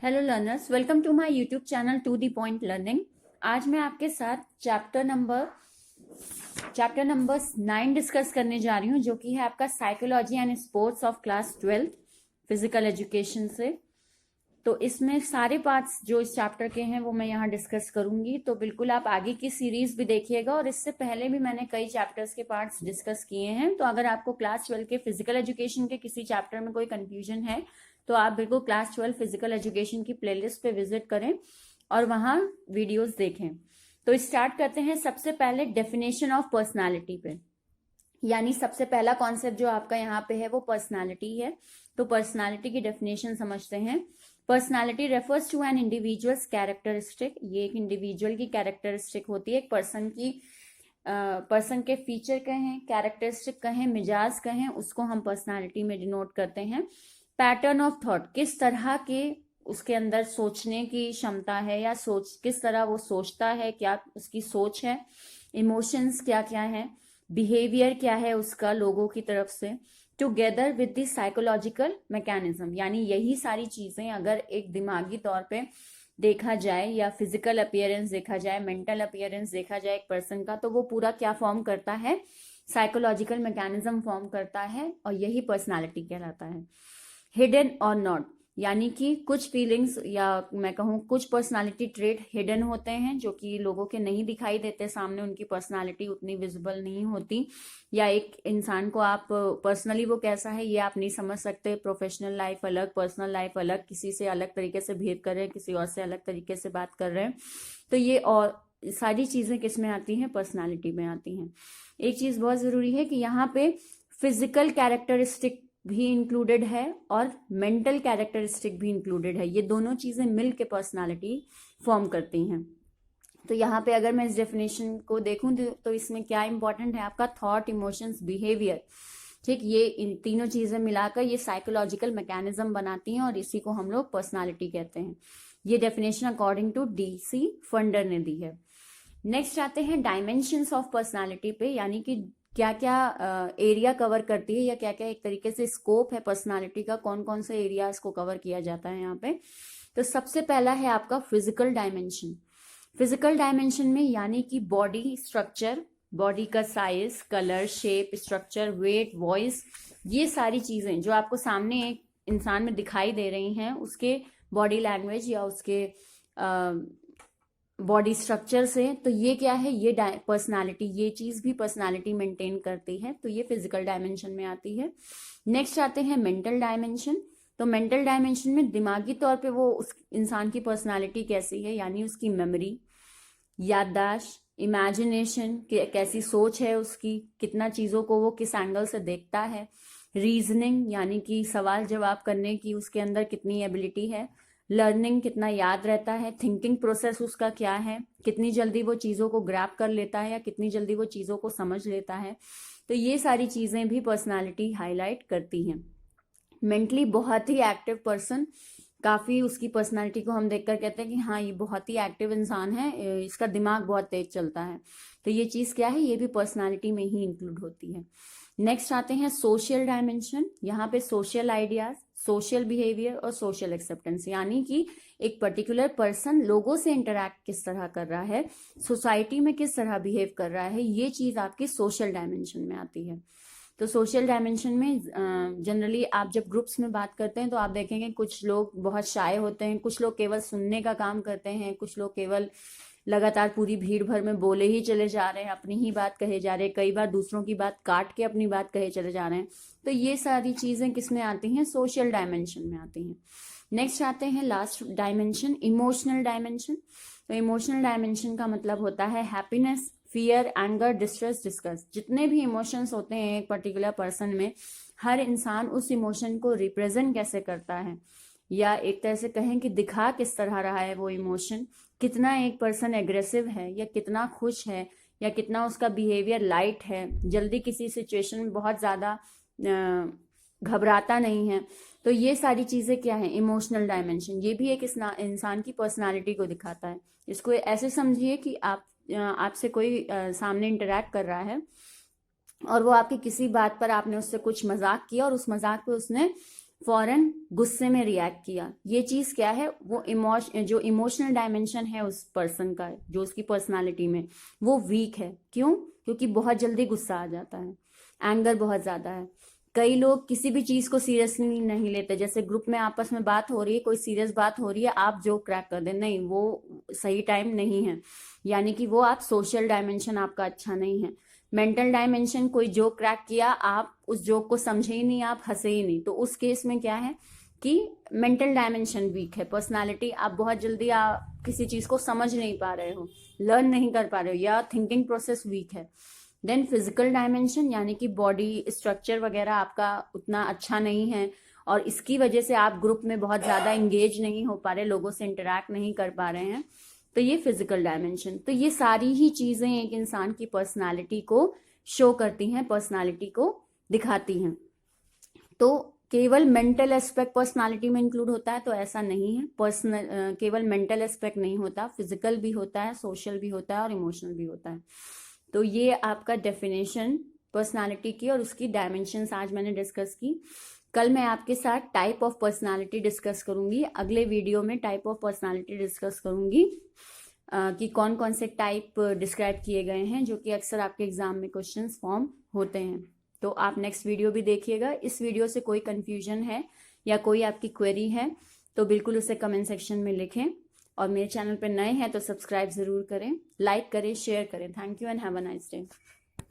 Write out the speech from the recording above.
Hello learners, welcome to my YouTube channel to the point learning. आज मैं आपके साथ चैप्टर नंबर 9 डिस्कस करने जा रही हूँ, जो कि है आपका psychology and sports of class 12 physical education से। तो इसमें सारे पार्ट्स जो इस चैप्टर के हैं वो मैं यहाँ डिस्कस करूंगी। तो बिल्कुल आप आगे की सीरीज भी देखिएगा, और इससे पहले भी मैंने कई चैप्टर्स के पार्ट्स डिस्कस किए हैं। तो अगर आपको क्लास 12 के फिजिकल एजुकेशन के किसी चैप्टर में कोई कंफ्यूजन है तो आप बिल्कुल क्लास 12 फिजिकल एजुकेशन की प्लेलिस्ट पे विजिट करें और वहां वीडियोस देखें। तो स्टार्ट करते हैं सबसे पहले डेफिनेशन ऑफ पर्सनालिटी पे। यानी सबसे पहला कॉन्सेप्ट जो आपका यहाँ पे है वो पर्सनालिटी है। तो पर्सनालिटी की डेफिनेशन समझते हैं। Personality refers to an individual's characteristic. ये एक इंडिविजुअल की कैरेक्टरिस्टिक होती है, एक पर्सन के फीचर कहें, कैरेक्टरिस्टिक कहें, मिजाज कहें, उसको हम पर्सनालिटी में डिनोट करते हैं। पैटर्न ऑफ थॉट, किस तरह के उसके अंदर सोचने की क्षमता है, या किस तरह वो सोचता है, क्या उसकी सोच है। इमोशंस क्या क्या है, बिहेवियर क्या है उसका लोगों की तरफ से, together with the psychological mechanism. यानी यही सारी चीजें अगर एक दिमागी तौर पे देखा जाए, या फिजिकल अपीयरेंस देखा जाए, मेंटल अपीयरेंस देखा जाए एक पर्सन का, तो वो पूरा क्या फॉर्म करता है, साइकोलॉजिकल मैकेनिज्म फॉर्म करता है, और यही पर्सनालिटी कहलाता है। हिडन और नॉट, यानी कि कुछ फीलिंग्स या मैं कहूँ कुछ पर्सनालिटी ट्रेट हिडन होते हैं, जो कि लोगों के नहीं दिखाई देते सामने, उनकी पर्सनालिटी उतनी विजिबल नहीं होती, या एक इंसान को आप पर्सनली वो कैसा है ये आप नहीं समझ सकते। प्रोफेशनल लाइफ अलग, पर्सनल लाइफ अलग, किसी से अलग तरीके से बिहेव कर रहे हैं, किसी और से अलग तरीके से बात कर रहे हैं। तो ये और सारी चीजें किस में आती हैं, पर्सनालिटी में आती हैं। एक चीज बहुत जरूरी है कि यहाँ पे फिजिकल कैरेक्टरिस्टिक भी इंक्लूडेड है और मेंटल कैरेक्टरिस्टिक भी इंक्लूडेड है। ये दोनों चीजें मिल के पर्सनालिटी फॉर्म करती हैं। तो यहाँ पे अगर मैं इस डेफिनेशन को देखूं तो इसमें क्या इंपॉर्टेंट है, आपका थॉट, इमोशंस, बिहेवियर। ठीक, ये इन तीनों चीजें मिलाकर ये साइकोलॉजिकल मैकेनिज्म बनाती हैं, और इसी को हम लोग पर्सनालिटी कहते हैं। ये definition according to DC Funder ने दी है। नेक्स्ट आते हैं डायमेंशंस ऑफ पर्सनालिटी पे, यानी कि क्या क्या एरिया कवर करती है, या क्या क्या एक तरीके से स्कोप है पर्सनालिटी का, कौन कौन से एरियाज को कवर किया जाता है यहाँ पे। तो सबसे पहला है आपका फिजिकल डायमेंशन। फिजिकल डायमेंशन में यानी कि बॉडी स्ट्रक्चर, बॉडी का size, colour, shape, structure, weight, voice, ये सारी चीजें जो आपको सामने एक इंसान में दिखाई दे रही हैं, उसके बॉडी लैंग्वेज या उसके बॉडी स्ट्रक्चर से, तो ये क्या है, ये पर्सनालिटी, ये चीज भी पर्सनालिटी मेंटेन करती है। तो ये फिजिकल डायमेंशन में आती है। नेक्स्ट आते हैं मेंटल डायमेंशन। तो मेंटल डायमेंशन में दिमागी तौर पे वो उस इंसान की पर्सनालिटी कैसी है, यानी उसकी मेमोरी, याददाश्त, इमेजिनेशन, कैसी सोच है उसकी, कितना चीजों को वो किस एंगल से देखता है, रीजनिंग यानी कि सवाल जवाब करने की उसके अंदर कितनी एबिलिटी है, लर्निंग कितना याद रहता है, थिंकिंग प्रोसेस उसका क्या है, कितनी जल्दी वो चीज़ों को ग्रैब कर लेता है या कितनी जल्दी वो चीज़ों को समझ लेता है। तो ये सारी चीज़ें भी पर्सनालिटी हाईलाइट करती हैं। मेंटली बहुत ही एक्टिव पर्सन, काफ़ी उसकी पर्सनालिटी को हम देखकर कहते हैं कि हाँ ये बहुत ही एक्टिव इंसान है, इसका दिमाग बहुत तेज चलता है। तो ये चीज़ क्या है, ये भी पर्सनालिटी में ही इंक्लूड होती है। नेक्स्ट आते हैं सोशल डायमेंशन। यहाँ पे सोशल आइडियाज, सोशल बिहेवियर और सोशल एक्सेप्टेंस, यानी कि एक पर्टिकुलर पर्सन लोगों से इंटरैक्ट किस तरह कर रहा है, सोसाइटी में किस तरह बिहेव कर रहा है, ये चीज आपकी सोशल डायमेंशन में आती है। तो सोशल डायमेंशन में जनरली आप जब ग्रुप्स में बात करते हैं तो आप देखेंगे कुछ लोग बहुत शाय होते हैं, कुछ लोग केवल सुनने का काम करते हैं, कुछ लोग केवल लगातार पूरी भीड़ भर में बोले ही चले जा रहे हैं, अपनी ही बात कहे जा रहे हैं, कई बार दूसरों की बात काट के अपनी बात कहे चले जा रहे हैं। तो ये सारी चीजें किस में आती हैं, सोशल डायमेंशन में आती हैं। नेक्स्ट आते हैं लास्ट डायमेंशन, इमोशनल डायमेंशन। तो इमोशनल डायमेंशन का मतलब होता है happiness, fear, anger, distress, disgust. जितने भी इमोशंस होते हैं एक पर्टिकुलर पर्सन में, हर इंसान उस इमोशन को रिप्रेजेंट कैसे करता है, या एक तरह से कहें कि दिखा किस तरह रहा है वो इमोशन, कितना एक पर्सन एग्रेसिव है या कितना खुश है, या कितना उसका बिहेवियर लाइट है, जल्दी किसी सिचुएशन में बहुत ज़्यादा घबराता नहीं है। तो ये सारी चीज़ें क्या है, इमोशनल डायमेंशन। ये भी एक इंसान की पर्सनालिटी को दिखाता है। इसको ऐसे समझिए कि आपसे कोई सामने इंटरेक्ट कर रहा है और वो आपकी किसी बात पर, आपने उससे कुछ मजाक किया और उस मजाक पे उसने फौरन गुस्से में रिएक्ट किया। ये चीज क्या है, वो जो इमोशनल डायमेंशन है उस पर्सन का, जो उसकी पर्सनालिटी में, वो वीक है। क्यों? क्योंकि बहुत जल्दी गुस्सा आ जाता है, एंगर बहुत ज्यादा है। कई लोग किसी भी चीज को सीरियसली नहीं लेते। जैसे ग्रुप में आपस में बात हो रही है, कोई सीरियस बात हो रही है, आप जोक क्रैक कर दे, नहीं, वो सही टाइम नहीं है। यानी कि वो आप सोशल डायमेंशन आपका अच्छा नहीं है। मेंटल डायमेंशन, कोई जोक क्रैक किया, आप उस जोक को समझे ही नहीं, आप हंसे ही नहीं, तो उस केस में क्या है कि मेंटल डायमेंशन वीक है। पर्सनालिटी, आप बहुत जल्दी किसी चीज को समझ नहीं पा रहे हो, लर्न नहीं कर पा रहे हो, या थिंकिंग प्रोसेस वीक है। देन फिजिकल डायमेंशन, यानी कि बॉडी स्ट्रक्चर वगैरह आपका उतना अच्छा नहीं है, और इसकी वजह से आप ग्रुप में बहुत ज्यादा इंगेज नहीं हो पा रहे, लोगों से इंटरेक्ट नहीं कर पा रहे हैं, तो ये फिजिकल डायमेंशन। तो ये सारी ही चीजें एक इंसान की पर्सनालिटी को शो करती हैं, पर्सनालिटी को दिखाती हैं। तो केवल मेंटल एस्पेक्ट पर्सनालिटी में इंक्लूड होता है तो ऐसा नहीं है। केवल मेंटल एस्पेक्ट नहीं होता, फिजिकल भी होता है, सोशल भी होता है, और इमोशनल भी होता है। तो ये आपका डेफिनेशन पर्सनालिटी की और उसकी डायमेंशंस आज मैंने डिस्कस की। कल मैं आपके साथ टाइप ऑफ पर्सनालिटी डिस्कस करूंगी। अगले वीडियो में टाइप ऑफ पर्सनालिटी डिस्कस करूंगी कि कौन कौन से टाइप डिस्क्राइब किए गए हैं, जो कि अक्सर आपके एग्जाम में क्वेश्चंस फॉर्म होते हैं। तो आप नेक्स्ट वीडियो भी देखिएगा। इस वीडियो से कोई कंफ्यूजन है या कोई आपकी क्वेरी है तो बिल्कुल उसे कमेंट सेक्शन में लिखें, और मेरे चैनल पर नए हैं तो सब्सक्राइब जरूर करें, लाइक करें, शेयर करें। Thank you and have a nice day.